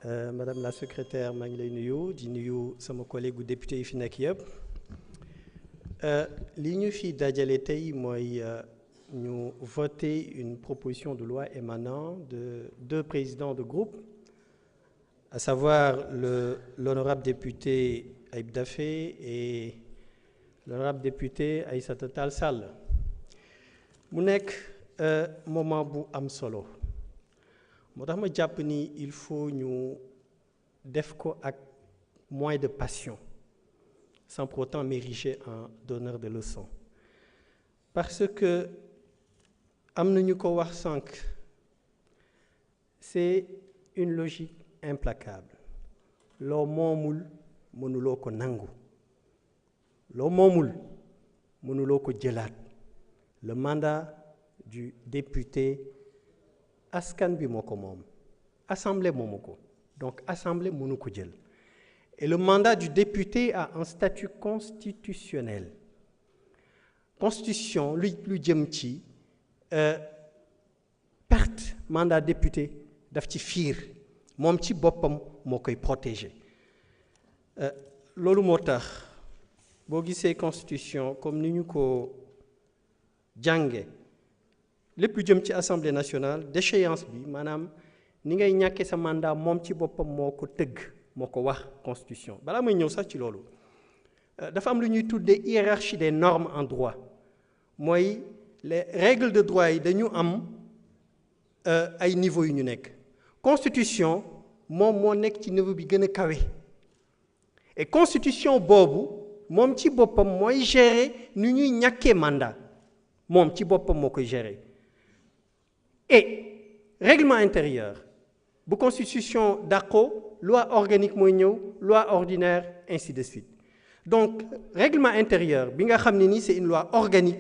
Madame la secrétaire maa ngi lay nuyu di nuyu sama collègue député yi fi nekk yëpp li ñu fi dajale tey mooy ñu voter une proposition de loi émanant de deux présidents de groupe, à savoir l'honorable député Ayib Daffé et l'honorable député Aïssata Tall Sall. mu nekk moment bu am solo moo tax ma jàpp ni il faut ñu def ko ak moins de passion sans pour autant m'ériger en donneur de leçons parce que am na ñu ko wax sànq c'est une logique implacable loo moomul mënuloo ko nangu loo moomul mënuloo ko jëlaat. Le mandat du député askan bi moo ko moom assemblée moomu ko donc assemblée mënu ko jël et le mandat du député a un statut constitutionnel constitution lu jëm ci perte mandat député daf ci fiir moom ci boppam moo koy protéger loolu moo tax boo gisee constitution comme ni ñu ko jànge lépp lu jëm ci assemblée nationale déchéance bi maanaam ni ngay ñàkkee sa mandat moom ci boppam moo ko tëgg moo ko wax constitution balaa may ñëw sax ci loolu dafa am lu ñuy tuddee hiérarchie des normes en droit mooy les règles de droit yi dañu am ay niveau yu ñu nekk constitution moom moo nekk ci niveau bi gën a kawe et constitution boobu moom ci boppam mooy gérer nu ñuy ñàkkee mandat moom ci boppam moo koy gérer et règlement intérieur bu constitution dàqoo loi organique mooy ñëw loi ordinaire ainsi de suite donc règlement intérieur bi nga xam ne ni c'est une loi organique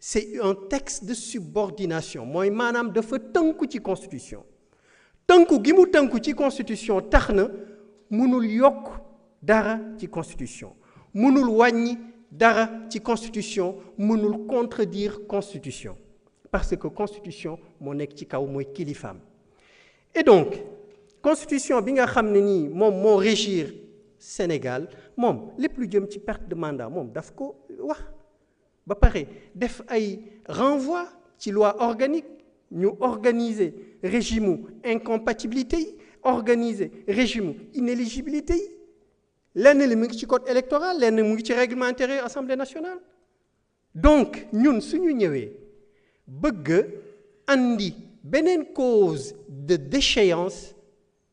c'est un texte de subordination mooy maanaam dafa tënku ci constitution tënku gi mu tënku ci constitution tax na mënul yokk dara ci constitution mënul wàññi dara ci constitution mënul contredire constitution parce que constitution moo nekk ci kaw mooy kilifaam et donc constitution bi nga xam ne nii moom moo régir Sénégal moom lépp lu jëm ci perte de mandat moom daf ko wax ba pare def ay renvoi ci loi organique ñu organiser régime incompatibilité yi organiser régime inéligibilité yi lenn li mu ngi ci code électoral lenn mu ngi ci règlement intérieur assemblée nationale donc ñun suñu ñëwee bëgg andi beneen cause de déchéance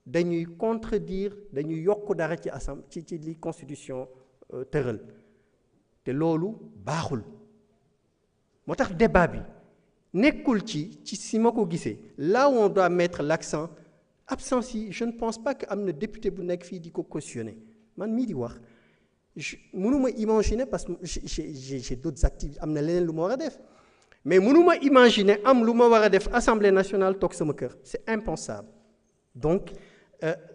dañuy contredire dañuy yokk dara ci ci li constitution tëral te loolu baaxul moo tax débat bi nekkul ci si ma ko gisee là où on doit mettre l'accent absence yi je ne pense pas que am na député bu nekk fii di ko cautionner man mii di wax mënuma imaginer parce que j'ai d'autres activités am na leneen lu ma war a def mais mënuma imaginer am lu ma war a def assemblée nationale toog sama kër c'est impensable donc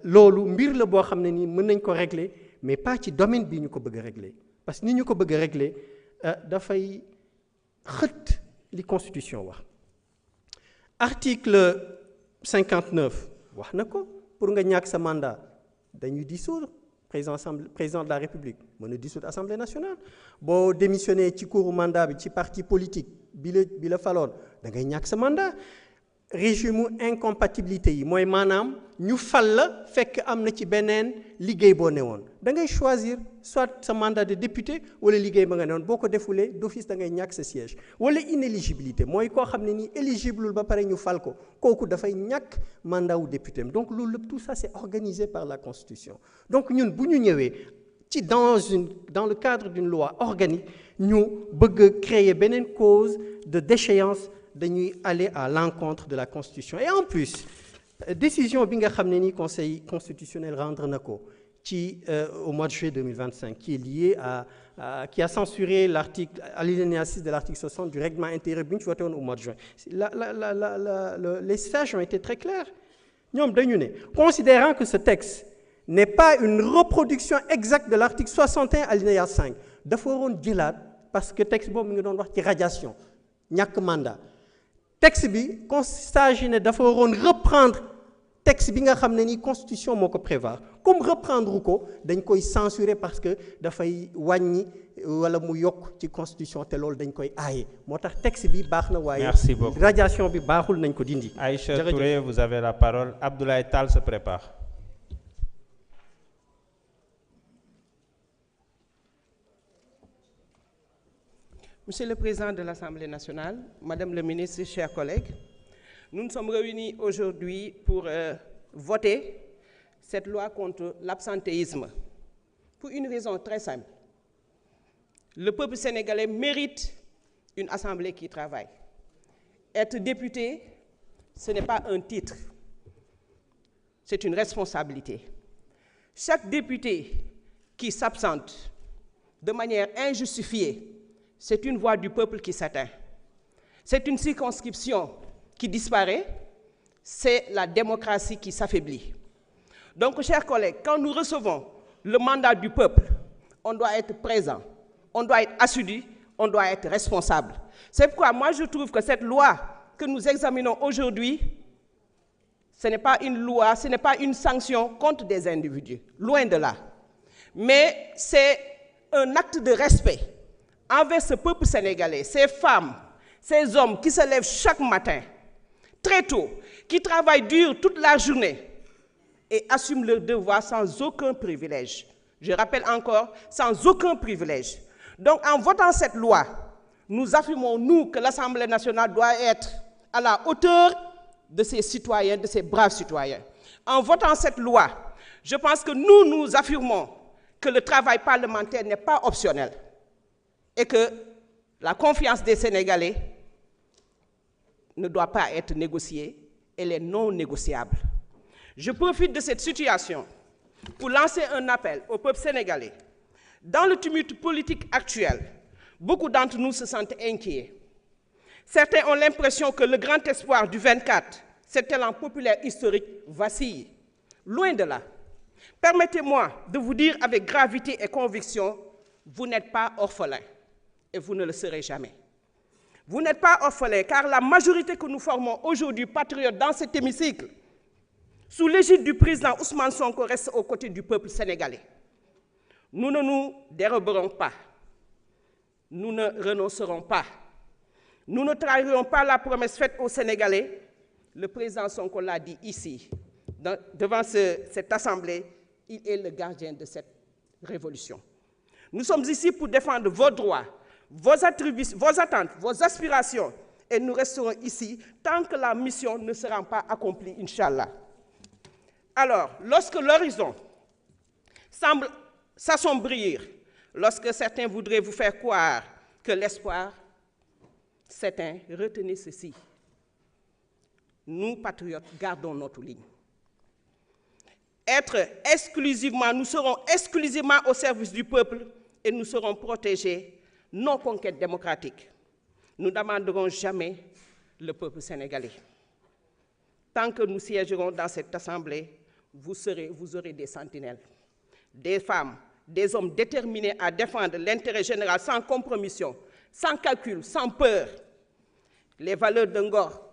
loolu mbir la boo xam ne nii mën nañ ko régler mais pas ci domaine bii ñu ko bëgg a régler parce que ni ñu ko bëgg a régler dafay xët li constitution wax article 59 wax na ko pour nga ñàkk sa mandat dañuy dissoudre président de la République mën a dissoudre assemblée nationale boo démissionné ci cours mandat bi ci parti politique bi la faloon da ngay ñàkk sa mandat régime incompatibilité yi mooy maanaam ñu fal la fekk am na ci beneen liggéey boo newoon da ngay choisir soit sa mandat de député wala liggéey ba nga newoon boo ko defulee d'office da ngay ñàkk sa siège wala inéligibilité mooy koo xam ne nii éligible ba pare ñu fal ko kooku dafay ñàkk mandat wu député donc loolu lépp tout ça c'est organisé par la constitution donc ñun bu ñu ñëwee ci dans le cadre d'une loi organique ñu bëgg créer beneen cause de déchéance dañuy aller à l'encontre de la constitution et en plus décision bi nga xam ne ni conseil constitutionnel rendre na ko ci au mois de juillet 2025 qui est lié qui a censuré l'article alinéa 6 de l'article 60 du règlement intérieur bi ñu voté woon au mois de juin les sages ont été très clairs ñoom dañu ne considérant que ce texte n'est pas une reproduction exacte de l'article 61 alinéa 5 dafa waroon jëlaat parce que texte boobu mi ngi doon wax ci radiation ñàkk mandat texte bi constage ne dafa waroon reprendre texte bi nga xam ne ni constitution moo ko prévoir comme reprendre ko dañ koy censurer parce que dafay wàññi wala mu yokk ci constitution te loolu dañ koy aaye moo tax texte bi baax na waaye merci beaucoup radiation bi baaxul nañ ko dindi. Aïcha Touré, vous avez la parole. Abdoulaye Tall se prépare. Monsieur le Président de l'Assemblée nationale, Madame le ministre, chers collègues, nous nous sommes réunis aujourd'hui pour voter cette loi contre l'absentéisme pour une raison très simple. Le peuple sénégalais mérite une assemblée qui travaille. Être député, ce n'est pas un titre, c'est une responsabilité. Chaque député qui s'absente de manière injustifiée, c'est une voix du peuple qui s'atteint. C'est une circonscription qui disparaît, c'est la démocratie qui s'affaiblit. Donc, chers collègues, quand nous recevons le mandat du peuple, on doit être présent, on doit être assidu, on doit être responsable. C'est pourquoi moi je trouve que cette loi que nous examinons aujourd'hui, ce n'est pas une loi, ce n'est pas une sanction contre des individus, loin de là. Mais c'est un acte de respect envers ce peuple sénégalais, ces femmes, ces hommes qui se lèvent chaque matin, très tôt, qui travaillent dur toute la journée et assument leurs devoirs sans aucun privilège. Je rappelle encore, sans aucun privilège. Donc, en votant cette loi, nous affirmons, nous, que l'Assemblée nationale doit être à la hauteur de ses citoyens, de ses braves citoyens. En votant cette loi, je pense que nous affirmons que le travail parlementaire n'est pas optionnel et que la confiance des Sénégalais ne doit pas être négociée, elle est non négociable. Je profite de cette situation pour lancer un appel au peuple sénégalais. Dans le tumulte politique actuel, beaucoup d'entre nous se sentent inquiets. Certains ont l'impression que le grand espoir du 24, cet élan populaire historique, vacille. Loin de là. Permettez-moi de vous dire avec gravité et conviction, vous n'êtes pas orphelins et vous ne le serez jamais. Vous n'êtes pas orphelins car la majorité que nous formons aujourd'hui, patriotes, dans cet hémicycle, sous l'égide du président Ousmane Sonko, reste aux côtés du peuple sénégalais. Nous ne nous déroberons pas. Nous ne renoncerons pas. Nous ne trahirons pas la promesse faite aux Sénégalais. Le président Sonko l'a dit ici, devant cette assemblée, il est le gardien de cette révolution. Nous sommes ici pour défendre vos droits, vos attributs, vos attentes, vos aspirations, et nous resterons ici tant que la mission ne sera pas accomplie, Inch'Allah. Alors, lorsque l'horizon semble s'assombrir, lorsque certains voudraient vous faire croire que l'espoir s'éteint, retenez ceci. Nous, patriotes, gardons notre ligne. Nous serons exclusivement au service du peuple et nous serons protégés, nos conquêtes démocratiques. Nous ne demanderons jamais le peuple sénégalais. Tant que nous siégerons dans cette assemblée, vous aurez des sentinelles, des femmes, des hommes déterminés à défendre l'intérêt général sans compromission, sans calcul, sans peur. Les valeurs de ngor,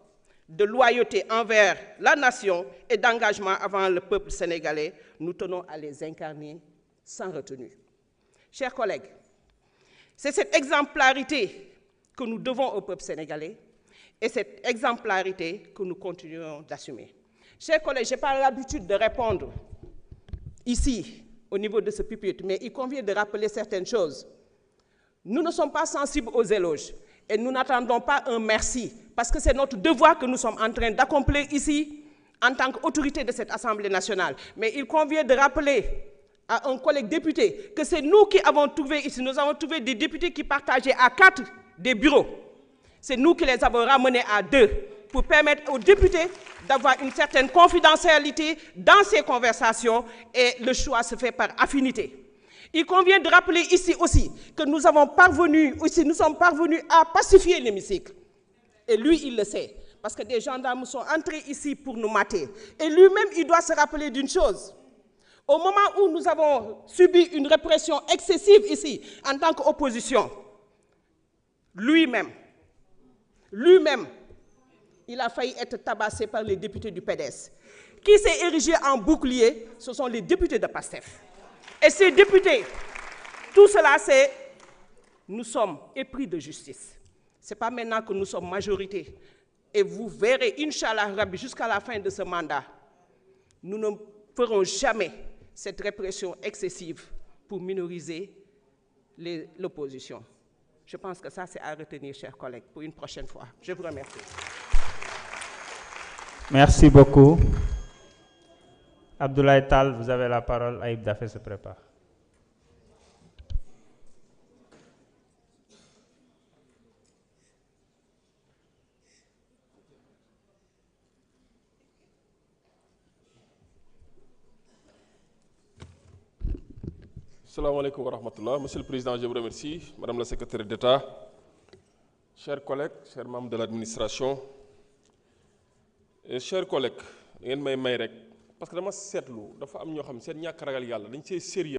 de loyauté envers la nation et d'engagement avant le peuple sénégalais, nous tenons à les incarner sans retenue. Chers collègues, c'est cette exemplarité que nous devons au peuple sénégalais et cette exemplarité que nous continuerons d'assumer. Chers collègues, je n'ai pas l'habitude de répondre ici, au niveau de ce pupitre, mais il convient de rappeler certaines choses. Nous ne sommes pas sensibles aux éloges et nous n'attendons pas un merci, parce que c'est notre devoir que nous sommes en train d'accomplir ici en tant qu'autorité de cette Assemblée nationale. Mais il convient de rappeler à un collègue député que c'est nous qui avons trouvé ici, nous avons trouvé des députés qui partageaient à 4 des bureaux. C'est nous qui les avons ramenés à 2 pour permettre aux députés d'avoir une certaine confidentialité dans ces conversations et le choix se fait par affinité. Il convient de rappeler ici aussi que nous sommes parvenus à pacifier l'hémicycle. Et lui, il le sait, parce que des gendarmes sont entrés ici pour nous mater. Et lui-même, il doit se rappeler d'une chose. Au moment où nous avons subi une répression excessive ici, en tant qu'opposition, lui-même, il a failli être tabassé par les députés du PDS. qui s'est érigé en bouclier, ce sont les députés de PASTEF. Et ces députés, tout cela c'est, nous sommes épris de justice. Ce n'est pas maintenant que nous sommes majorité. Et vous verrez, Inch'Allah Rabbi, jusqu'à la fin de ce mandat, nous ne ferons jamais cette répression excessive pour minoriser l'opposition. Je pense que ça, c'est à retenir, chers collègues, pour une prochaine fois. Je vous remercie. Merci beaucoup. Abdoulaye Tall, vous avez la parole. Aïb Dafé se prépare. Assalamu alaikum wa rahmatullah. Monsieur le Président, je vous remercie. Madame la Secrétaire d'État, chers collègues, chers membres de l'administration, et chers collègues, ngeen may rek parce que dama seetlu dafa am ñoo xam seen ñàkk ragal yàlla dañ see sérieux